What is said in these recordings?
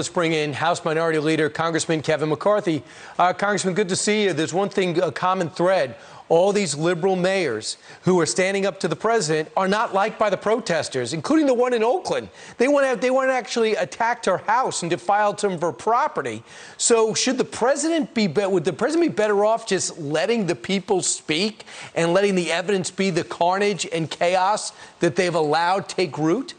Let's bring in House Minority Leader Congressman Kevin McCarthy. Congressman, good to see you. There's one thing, a common thread. All these liberal mayors who are standing up to the president are not liked by the protesters, including the one in Oakland. They want to actually attack her house and defile some of her property. So would the president be better off just letting the people speak and letting the evidence be the carnage and chaos that they've allowed take root?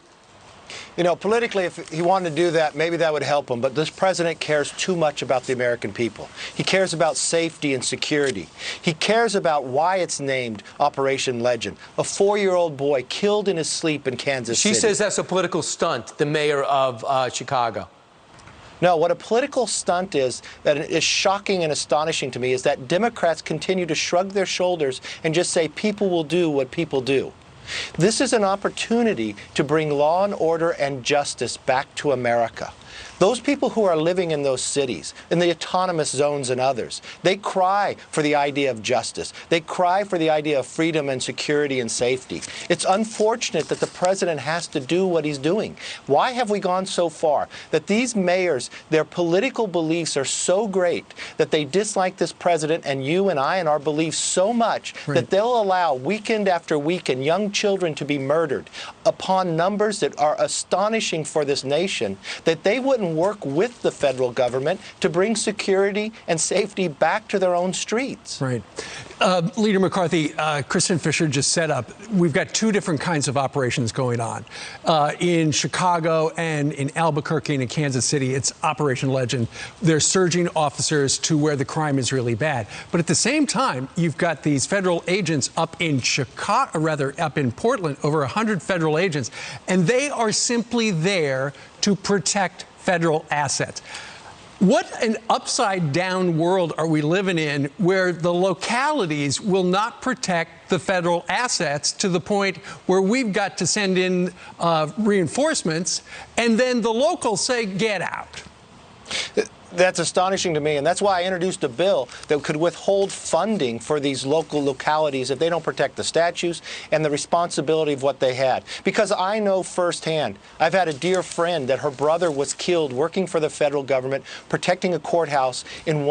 You know, politically, if he wanted to do that, maybe that would help him. But this president cares too much about the American people. He cares about safety and security. He cares about why it's named Operation Legend. A 4-year-old boy killed in his sleep in Kansas City. She says that's a political stunt, the mayor of Chicago. No, what a political stunt is, that is shocking and astonishing to me, is that Democrats continue to shrug their shoulders and just say people will do what people do. This is an opportunity to bring law and order and justice back to America. Those people who are living in those cities, in the autonomous zones and others, they cry for the idea of justice. They cry for the idea of freedom and security and safety. It's unfortunate that the president has to do what he's doing. Why have we gone so far that these mayors, their political beliefs are so great that they dislike this president and you and I and our beliefs so much that they'll allow weekend after weekend young children to be murdered upon numbers that are astonishing for this nation, that they wouldn't work with the federal government to bring security and safety back to their own streets. Right. Leader McCarthy, Kristen Fisher just set up, we've got two different kinds of operations going on. In Chicago and in Albuquerque and in Kansas City, it's Operation Legend. They're surging officers to where the crime is really bad. But at the same time, you've got these federal agents up in Chicago, or rather up in Portland, over 100 federal agents, and they are simply there to protect federal assets. What an upside-down world are we living in where the localities will not protect the federal assets to the point where we've got to send in reinforcements, and then the locals say, get out? That's astonishing to me, and that's why I introduced a bill that could withhold funding for these local localities if they don't protect the statues and the responsibility of what they had. Because I know firsthand, I've had a dear friend that her brother was killed working for the federal government, protecting a courthouse in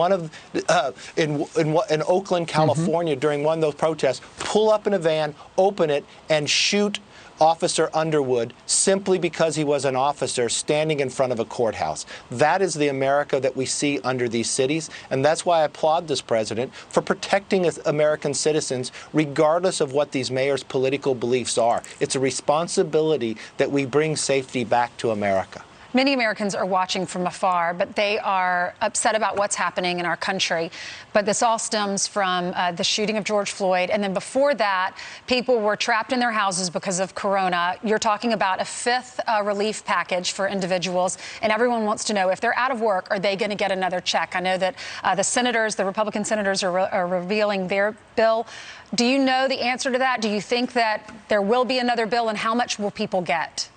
in Oakland, California, during one of those protests. Pull up in a van, open it, and shoot Officer Underwood simply because he was an officer standing in front of a courthouse. That is the America that we see under these cities, and that's why I applaud this president for protecting American citizens regardless of what these mayors' political beliefs are. It's a responsibility that we bring safety back to America. Many Americans are watching from afar, but they are upset about what's happening in our country. But this all stems from the shooting of George Floyd. And then before that, people were trapped in their houses because of corona. You're talking about a fifth relief package for individuals. And everyone wants to know, if they're out of work, are they going to get another check? I know that the Republican senators are revealing their bill. Do you know the answer to that? Do you think that there will be another bill, and how much will people get?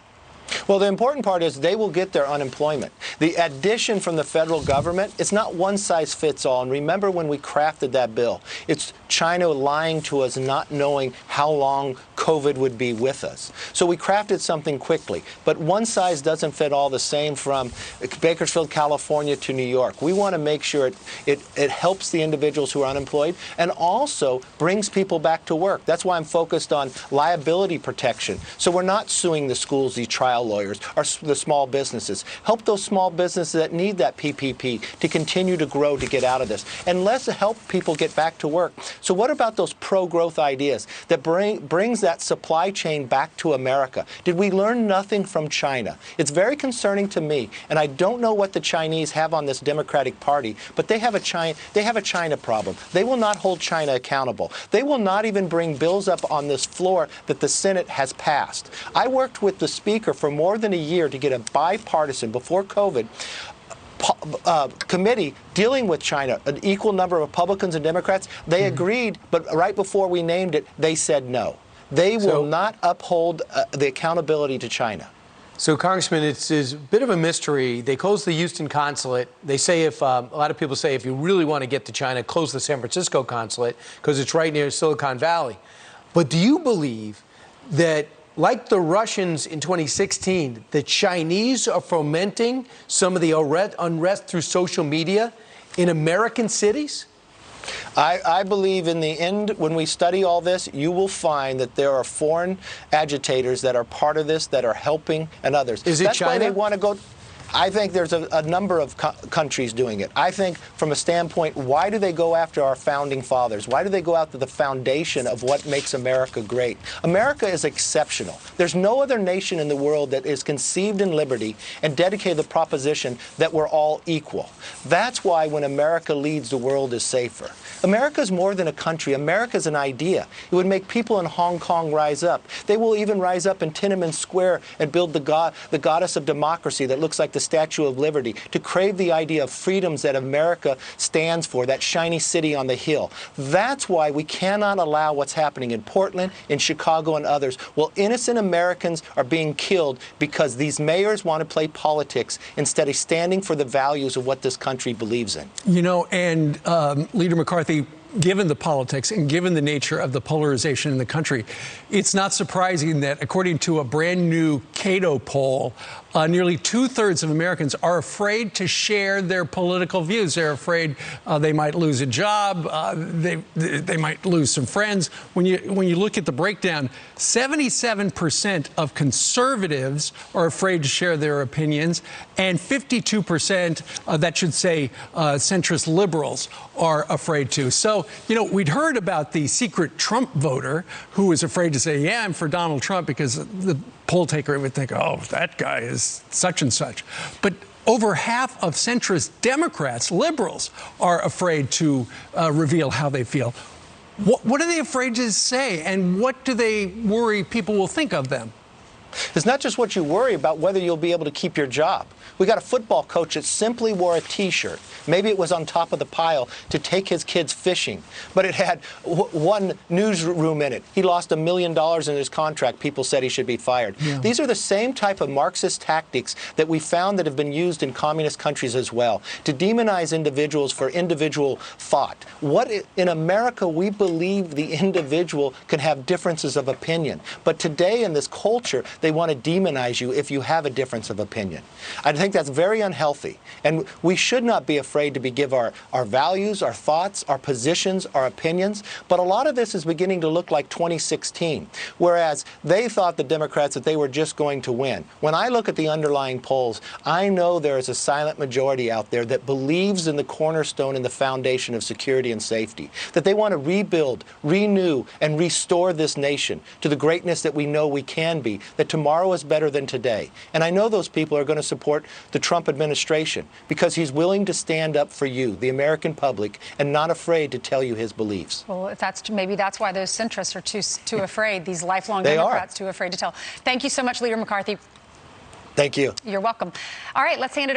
Well, the important part is they will get their unemployment. The addition from the federal government, it's not one size fits all. And remember when we crafted that bill, it's China lying to us, not knowing how long COVID would be with us. So we crafted something quickly. But one size doesn't fit all the same from Bakersfield, California to New York. We want to make sure it helps the individuals who are unemployed and also brings people back to work. That's why I'm focused on liability protection. So we're not suing the schools, these trial lawyers, or the small businesses. Help those small businesses that need that PPP to continue to grow, to get out of this. And let's help people get back to work. So what about those pro-growth ideas that brings that supply chain back to America? Did we learn nothing from China? It's very concerning to me, and I don't know what the Chinese have on this Democratic Party, but they have a China problem. They will not hold China accountable. They will not even bring bills up on this floor that the Senate has passed. I worked with the Speaker for more than a year to get a bipartisan, before COVID, committee dealing with China, an equal number of Republicans and Democrats. They agreed, but right before we named it, they said no. They will not uphold the accountability to China. So, Congressman, it's a bit of a mystery. They closed the Houston consulate. They say a lot of people say if you really want to get to China, close the San Francisco consulate because it's right near Silicon Valley. But do you believe that like the Russians in 2016, the Chinese are fomenting some of the unrest through social media in American cities? I believe in the end, when we study all this, you will find that there are foreign agitators that are part of this, that are helping, and others. Is it That's China? why they want to go. I think there's a number of countries doing it. I think from a standpoint, why do they go after our founding fathers? Why do they go after the foundation of what makes America great? America is exceptional. There's no other nation in the world that is conceived in liberty and dedicated to the proposition that we're all equal. That's why when America leads, the world is safer. America is more than a country. America is an idea. It would make people in Hong Kong rise up. They will even rise up in Tiananmen Square and build the goddess of democracy that looks like the Statue of Liberty, to crave the idea of freedoms that America stands for, that shiny city on the hill. That's why we cannot allow what's happening in Portland, in Chicago, and others. Well, innocent Americans are being killed because these mayors want to play politics instead of standing for the values of what this country believes in. You know, and Leader McCarthy, given the politics and given the nature of the polarization in the country, it's not surprising that, according to a brand new Cato poll, nearly 2/3 of Americans are afraid to share their political views. They're afraid they might lose a job, they might lose some friends. When you look at the breakdown, 77% of conservatives are afraid to share their opinions, and 52%, that should say centrist liberals, are afraid to. So, you know, we'd heard about the secret Trump voter who was afraid to say, yeah, I'm for Donald Trump, because the poll taker would think, oh, that guy is such and such. But over half of centrist Democrats, liberals, are afraid to reveal how they feel. What are they afraid to say, and what do they worry people will think of them? It's not just what you worry about, whether you'll be able to keep your job. We got a football coach that simply wore a T-shirt. Maybe it was on top of the pile to take his kids fishing, but it had one newsroom in it. He lost $1 million in his contract. People said he should be fired. Yeah. These are the same type of Marxist tactics that we found that have been used in communist countries as well, to demonize individuals for individual thought. In America, we believe the individual can have differences of opinion, but today in this culture, they want to demonize you if you have a difference of opinion. I think that's very unhealthy, and we should not be afraid to give our values, our thoughts, our positions, our opinions, but a lot of this is beginning to look like 2016, whereas they thought, the Democrats, that they were just going to win. When I look at the underlying polls, I know there is a silent majority out there that believes in the cornerstone and the foundation of security and safety, that they want to rebuild, renew, and restore this nation to the greatness that we know we can be, that tomorrow is better than today. And I know those people are going to support the Trump administration because he's willing to stand up for you, the American public, and not afraid to tell you his beliefs. Well, if maybe that's why those centrists are too afraid, these lifelong Democrats too afraid to tell. Thank you so much, Leader McCarthy. Thank you. You're welcome. All right, let's hand it over.